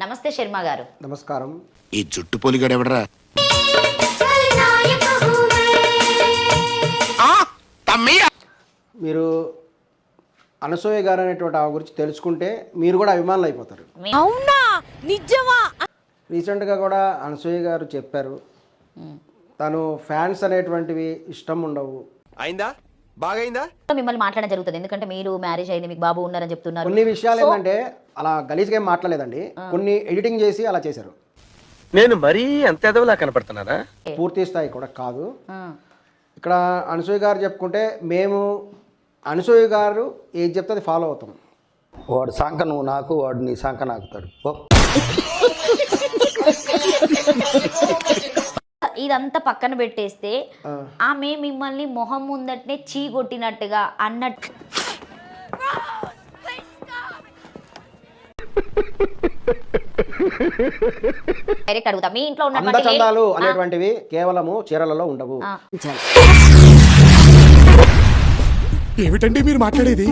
నమస్తే శర్మ గారు. నమస్కారం. ఈ జుట్టు పోలిగాడు ఎవడరా? మీరు అనసూయ గారు అనేటువంటి ఆమె గురించి తెలుసుకుంటే మీరు కూడా అభిమానులు అయిపోతారు. అవునా? నిజమా? రీసెంట్గా కూడా అనసూయ గారు చెప్పారు తను ఫ్యాన్స్ అనేటువంటివి ఇష్టం ఉండవు. అయిందా? బాగైందా? మిమ్మల్ని మాట్లాడడం జరుగుతుంది, ఎందుకంటే మీరు మ్యారేజ్ అయింది, మీకు బాబు ఉన్నారని చెప్తున్నారు. కొన్ని విషయాలు ఏంటంటే అలా గలీజ్గా ఏం మాట్లాడలేదండి, కొన్ని ఎడిటింగ్ చేసి అలా చేశారు. నేను మరీ అంత ఎదవలా కనపడుతున్నారా? పూర్తి స్థాయి కూడా కాదు. ఇక్కడ అనసూయ గారు చెప్పుకుంటే మేము అనసూయ గారు ఏది చెప్తే అది ఫాలో అవుతాం. వాడు సంఖ నువ్వు నాకు, వాడు నీ సంఖ నాకుతాడు. ఇదంతా పక్కన పెట్టేస్తే ఆమె మిమ్మల్ని మొహం ముందటనే చీ కొట్టినట్టుగా అన్నట్టు డైరెక్ట్ అడుగుతా, మీ ఇంట్లో అందచందాలు అనేటువంటివి కేవలము చీరలలో ఉండవు. ఏమిటండి మీరు మాట్లాడేది?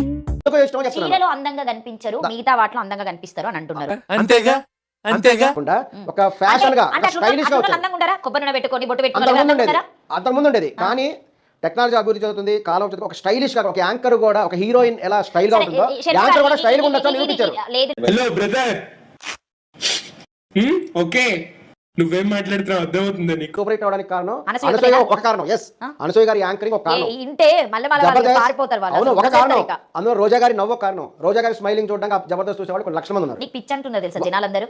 చీరలో అందంగా కనిపించరు, మిగతా వాటిలో అందంగా కనిపిస్తారు అని అంటున్నారు. అంతేగా అంతేగా ఒక ఫ్యాషన్ గా స్టైలిష్ గా అందంగా ఉంటారా? కొబ్బరి నూనె పెట్టుకొని బొట్టు అంతకుముందు ఉండేది, కానీ టెక్నాలజీ అభివృద్ధి అవుతుంది, కాలం అవుతుంది. ఒక స్టైలిష్ గా, ఒక యాంకర్ కూడా, ఒక హీరోయిన్ ఎలా స్టైల్ గా ఉంటుందో యాంకర్ కూడా స్టైల్ గా ఉండొచ్చు నిరూపించారు. హలో బ్రదర్, ఓకే నువ్వేం మాట్లాడుతున్నావు అర్థమవుతుంది నీకు. కోఆపరేట్ అవడానికి కారణం అనసూయ ఒక కారణం. ఎస్, అనసూయ గారి యాంకరింగ్ ఒక కారణం. అవును, ఒక కారణం. అందులో రోజా గారి నవ్వు ఒక కారణం. రోజా గారి స్మైలింగ్ చూడడానికి జబర్దస్త్ చూసేవాళ్ళు కొన్ని లక్షల మంది ఉన్నారు. పిచ్చి అంటున్నారు తెలుసా జనాలందరూ.